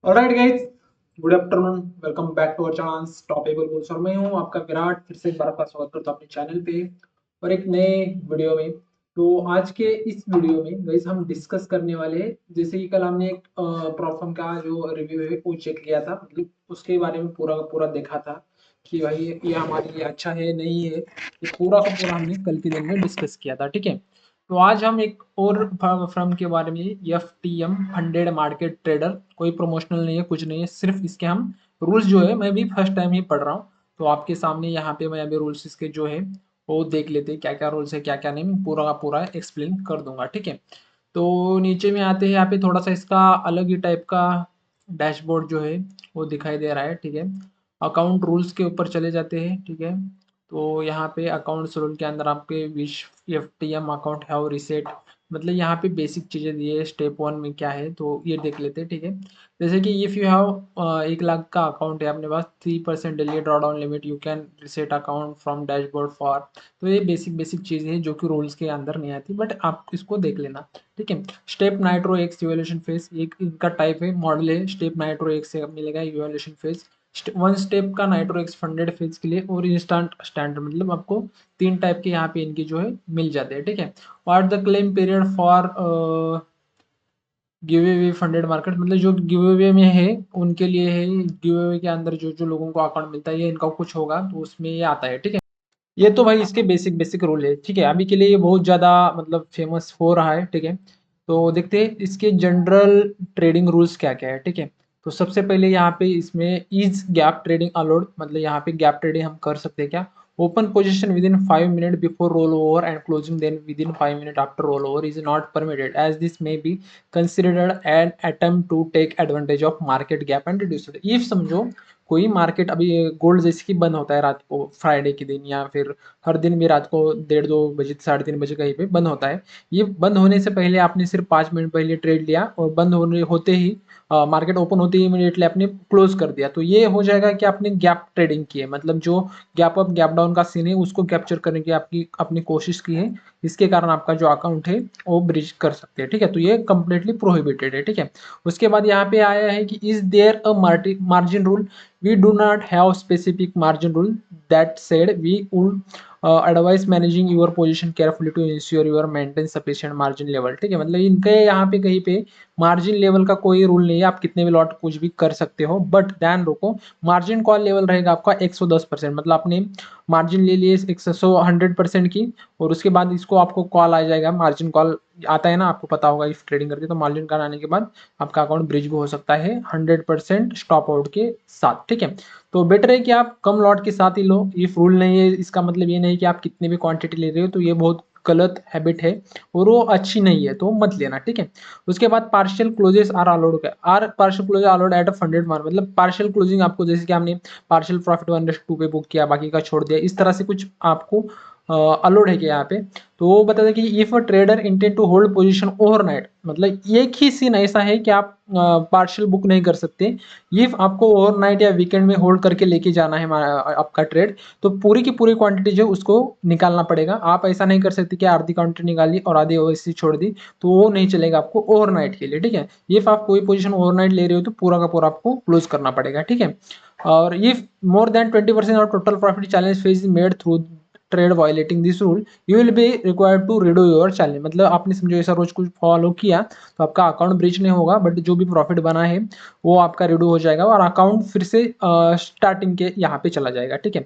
Alright guys, good afternoon. Welcome back to our channel टॉपेबल बुल्स और मैं हूं आपका विराट। फिर से एक बार आपका स्वागत करता हूं अपने चैनल पे और एक नए वीडियो में। तो आज के इस वीडियो में गाइस हम डिस्कस करने वाले हैं, जैसे कि कल हमने एक प्रॉब्लम का जो रिव्यू है वो चेक किया था, मतलब उसके बारे में पूरा का पूरा देखा था कि भाई ये हमारे लिए अच्छा है नहीं है। ये पूरा का पूरा हमने कल के दिन में डिस्कस किया था, ठीक है। तो आज हम एक और फर्म के बारे में, FTM फंडेड मार्केट ट्रेडर, कोई प्रमोशनल नहीं है, कुछ नहीं है, सिर्फ इसके हम रूल्स जो है, मैं भी फर्स्ट टाइम ही पढ़ रहा हूँ। तो आपके सामने यहाँ पे मैं अभी रूल्स इसके जो है वो देख लेते हैं, क्या क्या रूल्स है क्या क्या नहीं, मैं पूरा का पूरा एक्सप्लेन कर दूंगा, ठीक है। तो नीचे में आते हैं, यहाँ पे थोड़ा सा इसका अलग ही टाइप का डैशबोर्ड जो है वो दिखाई दे रहा है, ठीक है। अकाउंट रूल्स के ऊपर चले जाते हैं, ठीक है। तो यहाँ पे अकाउंट्स रूल के अंदर आपके wish FTM account have reset, मतलब यहाँ पे बेसिक चीज़ें दी है। स्टेप 1 में क्या है तो ये देख लेते हैं, ठीक है। जैसे कि इफ़ यू हैव 1 लाख का अकाउंट है अपने पास, 3% daily drawdown limit, you can reset account from dashboard for. तो ये बेसिक बेसिक चीज़ें हैं जो कि रूल्स के अंदर नहीं आती, बट आप इसको देख लेना, ठीक है। Step nitro x evolution phase, एक इनका टाइप है, मॉडल है। स्टेप नाइट्रो एक्स से मिलेगा इवोल्यूशन फेज। 1 स्टेप का नाइट्रो एक्स फंडेड फेज के लिए, और इंस्टेंट स्टैंडर्ड, मतलब आपको 3 टाइप के यहाँ पे इनकी जो है मिल जाते हैं, ठीक है। What the claim period for give away funded market, मतलब जो गिव अवे में है उनके लिए है। गिव अवे के अंदर जो जो लोगों को अकाउंट मिलता है, ये इनका कुछ होगा तो उसमें ये आता है, ठीक है। ये तो भाई इसके बेसिक बेसिक रूल है, ठीक है। अभी के लिए ये बहुत ज़्यादा मतलब फेमस हो रहा है, ठीक है। तो देखते हैं इसके जनरल ट्रेडिंग रूल्स क्या क्या है, ठीक है। तो सबसे पहले यहाँ पे इसमें इज गैप ट्रेडिंग अलाउड, मतलब यहाँ पे गैप ट्रेडिंग हम कर सकते हैं क्या। Open position within 5 minute before roll over and closing then within 5 minute after roll over is not permitted as this may be considered an attempt to take advantage of market gap and reduce it. If समझो कोई market अभी gold जैसे कि बंद होता है रात को फ्राइडे के दिन, या फिर हर दिन भी रात को 1:30-2 बजे 3:30 बजे कहीं पे बंद होता है। ये बंद होने से पहले आपने सिर्फ 5 मिनट पहले ट्रेड लिया और बंद होने होते ही मार्केट ओपन होते ही इमीडिएटली आपने क्लोज कर दिया, तो ये हो जाएगा कि आपने गैप ट्रेडिंग की है, मतलब जो गैप अप गैप डाउन का सीन है उसको कैप्चर करने की आपकी अपनी कोशिश की है। इसके कारण आपका जो अकाउंट है वो ब्रिज कर सकते हैं, ठीक है। तो ये कंप्लीटली प्रोहिबिटेड है, ठीक है। उसके बाद यहाँ पे आया है कि is there a margin rule. We do not have specific margin rule. That said, we would advise managing your position carefully to ensure you maintain sufficient margin level, ठीक है। मतलब इनके यहाँ पे कहीं पे मार्जिन लेवल का कोई रूल नहीं है, आप कितने भी लॉट कुछ भी कर सकते हो, बट ध्यान रखो मार्जिन कॉल लेवल रहेगा आपका 110%, मतलब आपने मार्जिन ले लिए 100% की, और उसके बाद इसको आपको कॉल आ जाएगा, मार्जिन कॉल आता है ना, आपको पता होगा इफ ट्रेडिंग करके, तो मार्जिन कॉल आने के बाद आपका अकाउंट ब्रिज भी हो सकता है 100% स्टॉप आउट के साथ, ठीक है। तो बेटर है कि आप कम लॉट के साथ ही लो। इफ रूल नहीं है इसका मतलब ये नहीं कि आप कितनी भी क्वांटिटी ले रहे हो, तो ये बहुत गलत हैबिट है और वो अच्छी नहीं है, तो मत लेना, ठीक है। उसके बाद partial closes are allowed, are partial close allowed at a funded market, मतलब पार्शियल क्लोजिंग आपको, जैसे कि हमने पार्शियल प्रॉफिट 1:2 पे बुक किया, बाकी का छोड़ दिया, इस तरह से कुछ आपको अलाउड है कि यहाँ पे। तो वो बताते हैं कि if a trader intend to hold position overnight, मतलब एक ही सीन ऐसा है कि आप पार्शियल बुक नहीं कर सकते। इफ आपको ओवरनाइट या वीकेंड में होल्ड करके लेके जाना है आपका ट्रेड, तो पूरी की पूरी क्वांटिटी जो उसको निकालना पड़ेगा। आप ऐसा नहीं कर सकते कि आधी क्वांटिटी निकाली और आधी वैसी छोड़ दी, तो वो नहीं चलेगा आपको ओवरनाइट के लिए, ठीक है। इफ आप कोई पोजीशन ओवरनाइट ले रहे हो तो पूरा का पूरा आपको क्लोज करना पड़ेगा, ठीक है। और if more than 20% of total profit challenge phase made through trade violating this rule, you will be required to redo your challenge, मतलब आपने समझो ऐसा रोज कुछ फॉलो किया तो आपका अकाउंट ब्रिज नहीं होगा, बट जो भी प्रॉफिट बना है वो आपका रिडू हो जाएगा और अकाउंट फिर से स्टार्टिंग के यहाँ पे चला जाएगा, ठीक है।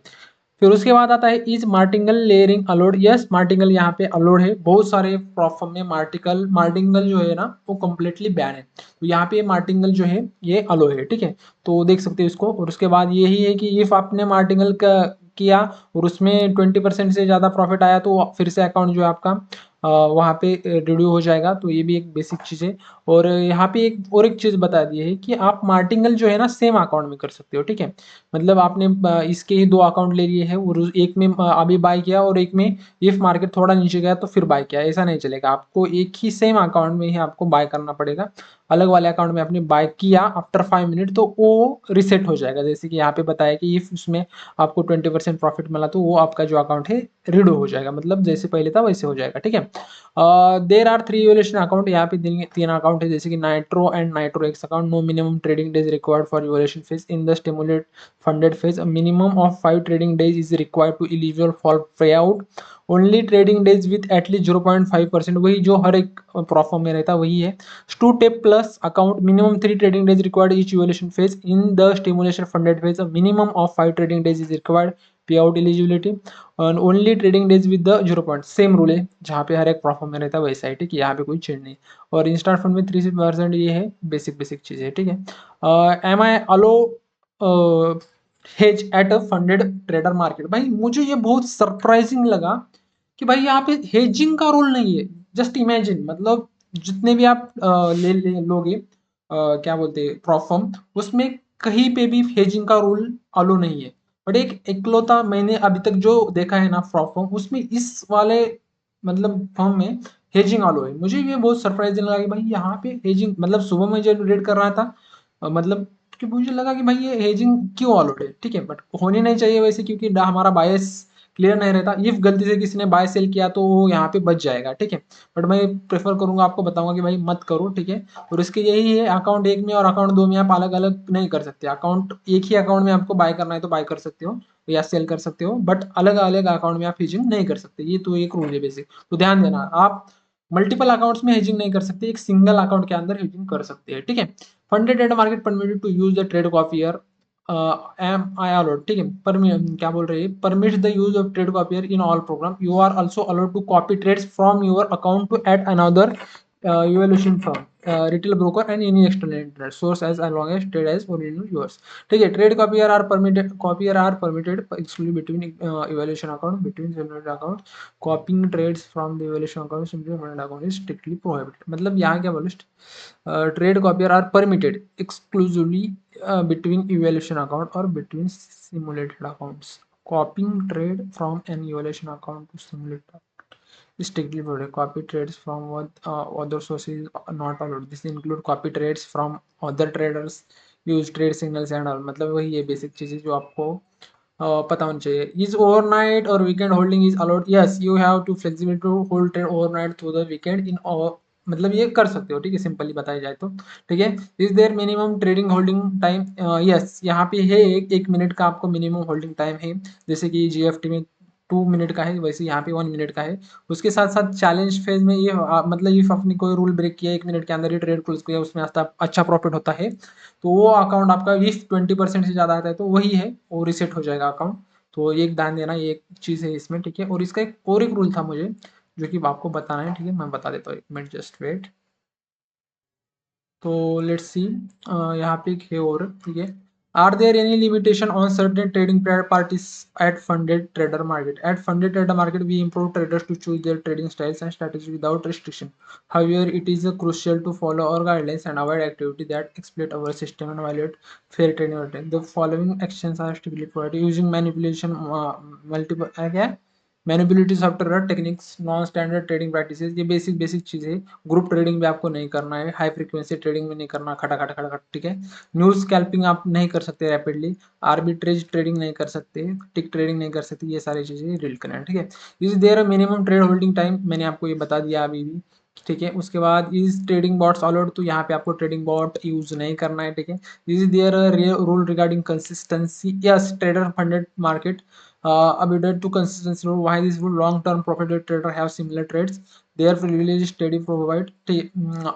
फिर उसके बाद आता है is martingale layering allowed. Yes, martingale यहाँ पे अलोड है। बहुत सारे फॉर्म में मार्टिकल मार्टिंगल जो है ना वो कम्प्लीटली बैन है, तो यहाँ पे मार्टिंगल जो है ये अलो है, ठीक है। तो देख सकते हो इसको। और उसके बाद यही है कि इफ आपने मार्टिंगल का किया और उसमें 20% से ज़्यादा प्रॉफिट आया, तो फिर से अकाउंट जो है आपका वहाँ पे रिड्यू हो जाएगा। तो ये भी एक बेसिक चीज़ है। और यहाँ पे एक चीज़ बता दी है कि आप मार्टिंगल जो है ना सेम अकाउंट में कर सकते हो, ठीक है। मतलब आपने इसके ही 2 अकाउंट ले लिए हैं और एक में अभी बाय किया और एक में इफ मार्केट थोड़ा नीचे गया तो फिर बाय किया, ऐसा नहीं चलेगा। आपको एक ही सेम अकाउंट में ही आपको बाय करना पड़ेगा। अलग वाले अकाउंट में आपने बाय किया आफ्टर 5 मिनट तो वो रिसेट हो जाएगा, जैसे कि यहाँ पे बताया कि इफ उसमें आपको 20% प्रॉफिट मिला तो वो आपका जो अकाउंट है रीड हो जाएगा, मतलब जैसे पहले था वैसे हो जाएगा, ठीक है। देर आर 3 इवोल्यूशन अकाउंट, यहाँ पे तीन अकाउंट है, जैसे कि nitro and nitro X account. No minimum trading days required for evolution phase in the stimulate funded phase, minimum of 5 trading days is required to eligible for pay out, only trading days with at least 0.5%, वही जो हर एक प्रॉफर्म में रहता है वही है। Two step plus account, minimum 3 trading days required each evolution phase in the stimulation funded phase, minimum of 5 trading days is required payout eligibility, only trading days with the 0 same rule है, जहाँ पे हर एक प्रॉफर्म में रहता है वैसा है, ठीक है, यहाँ पे कोई चेंज नहीं। और इंस्टार फंड में 3% ये है, बेसिक बेसिक चीज़ है, ठीक है। Am I allow hedge at a funded trader market, भाई मुझे ये बहुत सरप्राइजिंग लगा कि भाई यहाँ पे हेजिंग का रोल नहीं है। जस्ट इमेजिन, मतलब जितने भी आप ले लोगे क्या बोलते हैं प्रॉफर्म, उसमें कहीं पे भी हेजिंग का रूल अलो नहीं है। बट एक इकलौता मैंने अभी तक जो देखा है ना प्रॉफर्म, उसमें इस वाले मतलब फॉर्म में हेजिंग अलो है। मुझे ये बहुत सरप्राइजिंग लगा कि भाई यहाँ पे हेजिंग, मतलब सुबह में जब रीड कर रहा था मतलब कि मुझे लगा कि भाई ये हेजिंग क्यों अलाउड है, ठीक है, बट होनी नहीं चाहिए वैसे, क्योंकि हमारा बायस क्लियर नहीं रहता। इफ गलती से किसी ने बाय सेल किया तो वो यहाँ पे बच जाएगा, ठीक है, बट मैं प्रेफर करूंगा, आपको बताऊंगा कि भाई मत करो, ठीक है। और इसके यही है, अकाउंट एक में और अकाउंट दो में आप अलग अलग नहीं कर सकते। अकाउंट एक ही अकाउंट में आपको बाय करना है तो बाय कर सकते हो या सेल कर सकते हो, बट अलग अलग अकाउंट में आप हेजिंग नहीं कर सकते, ये तो एक रूल है बेसिक। तो ध्यान देना, आप मल्टीपल अकाउंट्स में हेजिंग नहीं कर सकते, एक सिंगल अकाउंट के अंदर हेजिंग कर सकते हैं, ठीक है। Funded trade market permitted to use the trade copier am I allowed, ठीक है, क्या बोल रहे हैं, permit the use of trade copier in all program, you are also allowed to copy trades from your account to at another evaluation firm, retail broker and any external internet source as long as trade as original yours, ठीक है। Trade copier are permitted exclusive between evaluation account between general account, copying trades from the evaluation account simply general account is strictly prohibited, मतलब यहाँ क्या बोले, trade copier are permitted exclusively between evaluation account or between simulated accounts, copying trade from an evaluation account to simulated strictly prohibited, copy trades from what other sources are not allowed, this include copy trades from other traders, use trade signals and all, मतलब वही ये basic चीजें जो आपको पता होना चाहिए। Is overnight और weekend holding is allowed, yes you have to flexibility to hold trade overnight through the weekend in, मतलब ये कर सकते हो, ठीक है, सिंपली बताया जाए तो, ठीक है। Is there minimum trading holding time, yes यहाँ पे है एक मिनट का आपको मिनिमम होल्डिंग टाइम है, जैसे कि जीएफटी में 2 मिनट का है, वैसे यहाँ पे 1 मिनट का है। उसके साथ साथ चैलेंज फेज में ये मतलब इफ आपने कोई रूल ब्रेक किया 1 मिनट के अंदर ही ट्रेड क्लोज किया, उसमें अच्छा प्रॉफिट होता है, तो वो अकाउंट आपका इफ 20% से ज्यादा आता है तो वही है, वो रिसेट हो जाएगा अकाउंट। तो ये ध्यान देना, ये एक चीज है इसमें, ठीक है। और इसका एक और एक रूल था मुझे जो कि आपको बताना है, ठीक है, मैं बता देता हूँ, 1 मिनट जस्ट वेट। तो लेट्स सी, यहाँ पे एक है और, ठीक है। Are there any limitation on certain trading parties at funded trader market, at funded trader market we improve traders to choose their trading styles and strategies without restriction, however it is crucial to follow our guidelines and avoid activity that exploit our system and violate fair trading routine, the following actions are strictly prohibited, using manipulation multiple क्या manipulative software techniques, non standard trading practices, ये basic basic चीज़ है। Group trading भी आपको नहीं करना है, high frequency trading भी नहीं करना, खटा खटा खटा खट, ठीक है। न्यूज स्कैल्पिंग आप नहीं कर सकते रैपिडली, आर्बिट्रेज ट्रेडिंग नहीं कर सकते, टिक ट्रेडिंग नहीं कर सकते, ये सारी चीज़ें रीड करना है, ठीक है। Is there minimum trade holding time, मैंने आपको ये बता दिया अभी भी, ठीक है। उसके बाद इज ट्रेडिंग बॉट्स अलाउड, तो यहाँ पे आपको ट्रेडिंग बॉट यूज नहीं करना है, ठीक है। Is there rule regarding consistency, yes trader funded market updated to consistency rule, why this rule long term profitable trader have similar trades, therefore release steady provide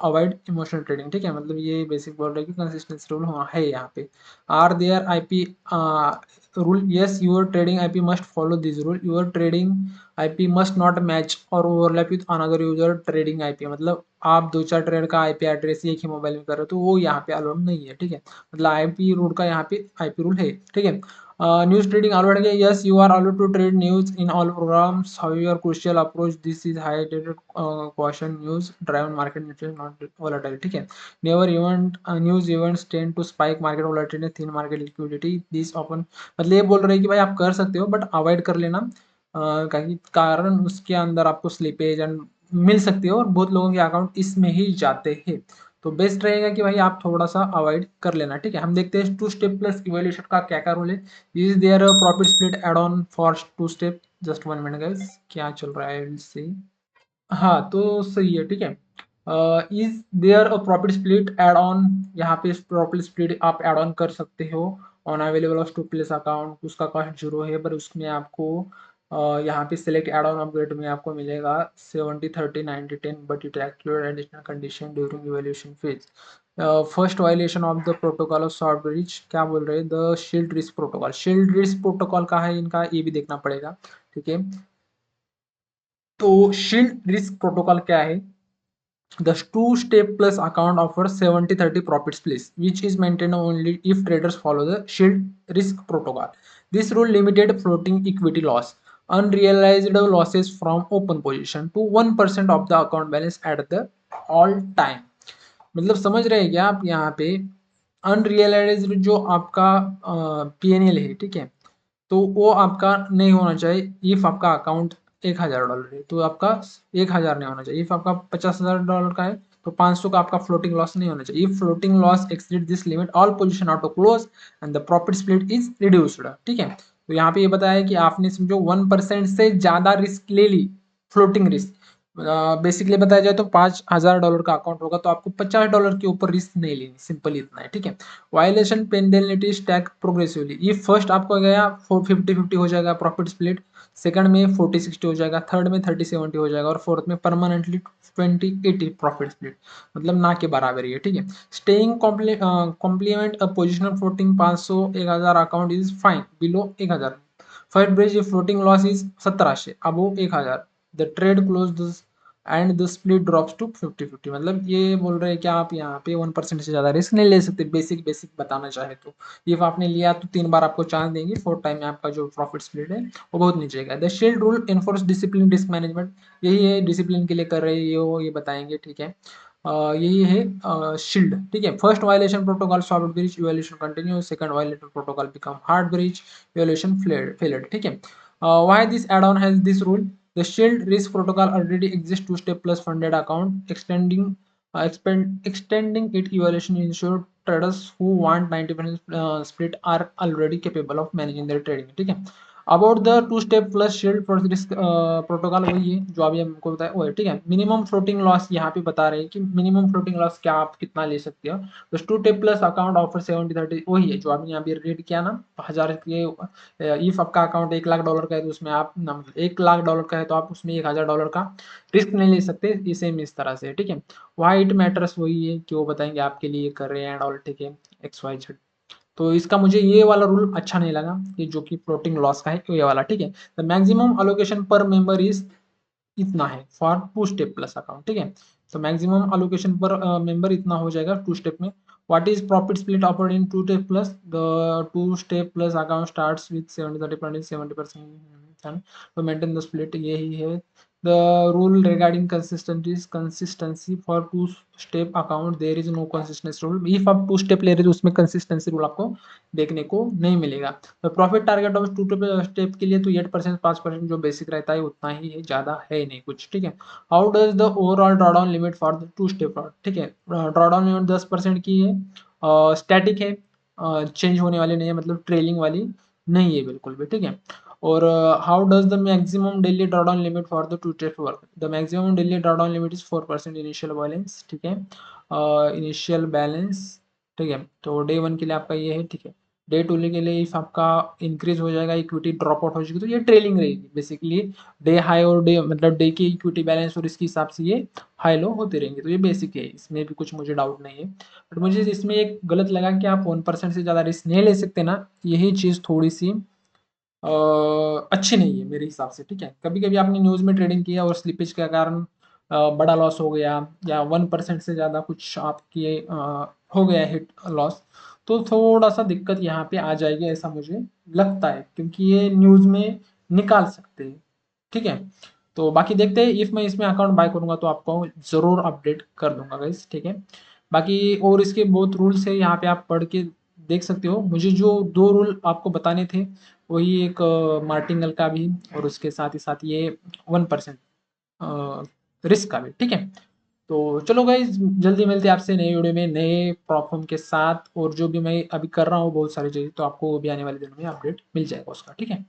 avoid emotional trading, ठीक है, मतलब ये basic बोल रहा है कि consistency rule है यहाँ पे। Are there IP rule, yes your trading IP must follow this rule, your trading IP must not match और overlap with another user trading IP, मतलब आप दो चार ट्रेड का आईपी एड्रेस एक ही मोबाइल में कर रहे हो तो वो यहाँ पे अलाउड नहीं है, ठीक है, मतलब आईपी रूल का यहाँ पे आईपी रूल है, ठीक है। न्यूज ट्रेडिंग allowed है, yes you are allowed to trade news in all programs, however crucial approach this is highlighted caution news driven market neutral not volatile, ठीक है। never event news events tend to spike market volatility thin market liquidity this often, मतलब ये बोल रहे हैं कि भाई आप कर सकते हो बट अवॉइड कर लेना, कारण उसके अंदर आपको स्लिपेज एंड मिल सकती है और बहुत लोगों के अकाउंट इसमें ही जाते हैं। तो बेस्ट रहेगा कि भाई आप थोड़ा सा अवॉइड कर लेना, ठीक है। हम देखते हैं टू स्टेप प्लस इवैल्यूएशन का क्या क्या रूल है। Is there a profit split add on for two step? Just 1 minute guys, क्या चल रहा है इससे। हाँ तो सही है, ठीक है। Is there a profit split add on, यहाँ पे प्रॉफिट स्प्लिट आप एड ऑन कर सकते हो on available of to place account, उसका कॉस्ट 0 है, पर उसमें आपको यहाँ पे सिलेक्ट एड ऑन अपग्रेड में आपको मिलेगा 70 30 90 10, but it exclude additional condition during evaluation phase. First violation of the protocol of short bridge, क्या बोल रहे हैं, the shield risk protocol. Shield risk protocol का है इनका, ये भी देखना पड़ेगा, ठीक है। तो शील्ड रिस्क प्रोटोकॉल क्या है? The two-step plus account offers 70-30 profit splits, which is maintained only if traders follow the shield risk protocol. This rule limited floating equity loss, unrealized losses from open position to 1% of the account balance at the all time. मतलब समझ रहे हैं क्या आप यहाँ पे? Unrealised जो आपका पीएनएल है, ठीक है, तो वो आपका नहीं होना चाहिए। इफ आपका अकाउंट $1000 है तो आपका 1000 नहीं होना चाहिए। इफ आपका $50,000 का है तो 500 का आपका फ्लोटिंग लॉस नहीं होना चाहिए। If floating loss exceed this limit all position auto close and the profit split is reduced, ठीक है। तो यहाँ पे ये बताया कि आपने समझो 1% से ज्यादा रिस्क ले ली, फ्लोटिंग रिस्क। बेसिकली बताया जाए तो $5000 का अकाउंट होगा तो आपको $50 के ऊपर रिस्क नहीं लेनी, सिंपल इतना है, ठीक है। वायलेशन पेनल्टी स्टैक प्रोग्रेसिवली, ये फर्स्ट आपको गया 50-50 हो जाएगा प्रॉफिट स्प्लिट, सेकंड में 40-60 हो जाएगा, थर्ड में 30-70 हो जाएगा, और फोर्थ में परमानेंटली 20-80 प्रॉफिट स्प्लिट, मतलब ना के बराबर ही है, ठीक है। Staying complement a positional floating 500 1000 account is fine below 1000। First bridge floating loss is 1700 above 1000, the trade close and the split drops to 50-50। मतलब ये बोल रहे हैं कि आप यहाँ पे 1% से ज्यादा रिस्क नहीं ले सकते, बेसिक बेसिक बताना चाहे तो। इफ आपने लिया तो 3 बार आपको चांस देंगे, फोर्थ टाइम में आपका जो प्रॉफिट स्प्लिट है वो बहुत नीचे गया। The shield rule enforce discipline risk management, यही है डिसिप्लिन के लिए कर रहे हैं ये बताएंगे, ठीक है। यही है शील्ड, ठीक है। First violation protocol soft bridge evaluation continue, second violation protocol become hard bridge evaluation failed, ठीक है। Why this add on has this rule? The shield risk protocol already exists two-step plus funded account. Extending it evaluation ensure traders who want 90% split are already capable of managing their trading, ठीक है। About the two step plus shield for risk protocol वही है जो अभी हमको बताया वो है, ठीक है। मिनिमम फ्लोटिंग लॉस यहाँ पे बता रहे हैं कि मिनिमम फ्लोटिंग लॉस क्या आप कितना ले सकते हो। तो two step plus account offer 70-30 वही है जो आपने यहाँ पे रीड किया ना, 1000 के। इफ आपका अकाउंट $1,00,000 का है तो उसमें आप $1,00,000 का है तो आप उसमें $1000 का रिस्क नहीं ले सकते, इसे इस तरह से, ठीक है। वाई इट मैटर्स वही है कि वो बताएंगे आपके लिए कर रहे हैं एंड ऑल, ठीक है, XYZ। तो इसका मुझे ये वाला रूल अच्छा नहीं लगा कि जो कि फ्लोटिंग लॉस का है, ये वाला, ठीक है। The maximum allocation per member is इतना है for two step plus account, ठीक है। तो मैक्सिमम अलोकेशन पर मेंबर इतना हो जाएगा टू स्टेप में। What is profit split offered in two step plus? The two step plus account starts with 70-30 70% to maintain the split, यही है। the rule regarding consistency for two step account, there is no consistency rule। if आप to step ले रहे हो तो उसमें consistency rule आपको देखने को नहीं मिलेगा। तो profit target of two step के लिए तो 8% 5% जो बेसिक रहता है उतना ही है, ज्यादा है नहीं कुछ, ठीक है। How does the overall drawdown limit for the two step, ठीक है। ड्रॉडाउन लिमिट 10% की है, स्टैटिक है, चेंज होने वाली नहीं है, मतलब ट्रेलिंग वाली नहीं है बिल्कुल भी, ठीक है। और how does the maximum daily drawdown limit for the two step work? The maximum daily drawdown limit is 4% initial balance, ठीक है। इनिशियल बैलेंस, ठीक है। तो डे 1 के लिए आपका ये है, ठीक है। डे 2 के लिए इफ आपका इंक्रीज हो जाएगा, इक्विटी ड्रॉप आउट हो जाएगी तो ये ट्रेलिंग रहेगी बेसिकली। डे हाई और डे मतलब डे की इक्विटी बैलेंस और इसके हिसाब से ये हाई लो होते रहेंगे, तो ये बेसिक है, इसमें भी कुछ मुझे डाउट नहीं है। बट मुझे इसमें एक गलत लगा कि आप 1% से ज़्यादा रिस्क नहीं ले सकते ना, यही चीज़ थोड़ी सी अच्छी नहीं है मेरे हिसाब से, ठीक है। कभी कभी आपने न्यूज़ में ट्रेडिंग किया और स्लिपेज के कारण बड़ा लॉस हो गया, या 1% से ज़्यादा कुछ आपके हो गया हिट लॉस, तो थोड़ा सा दिक्कत यहाँ पे आ जाएगी ऐसा मुझे लगता है, क्योंकि ये न्यूज़ में निकाल सकते हैं, ठीक है। तो बाकी देखते हैं, इफ मैं इसमें अकाउंट बाय करूंगा तो आपको ज़रूर अपडेट कर दूंगा गाइस, ठीक है। बाकी और इसके बहुत रूल्स है, यहाँ पे आप पढ़ के देख सकते हो। मुझे जो दो रूल आपको बताने थे वही एक मार्टिंगल का भी और उसके साथ ही साथ ये 1% रिस्क का भी, ठीक है। तो चलो गाइस, जल्दी मिलते हैं आपसे नई वीडियो में नए प्रॉब्लम के साथ, और जो भी मैं अभी कर रहा हूँ बहुत सारी चीज़ें, तो आपको भी आने वाले दिनों में अपडेट मिल जाएगा उसका, ठीक है।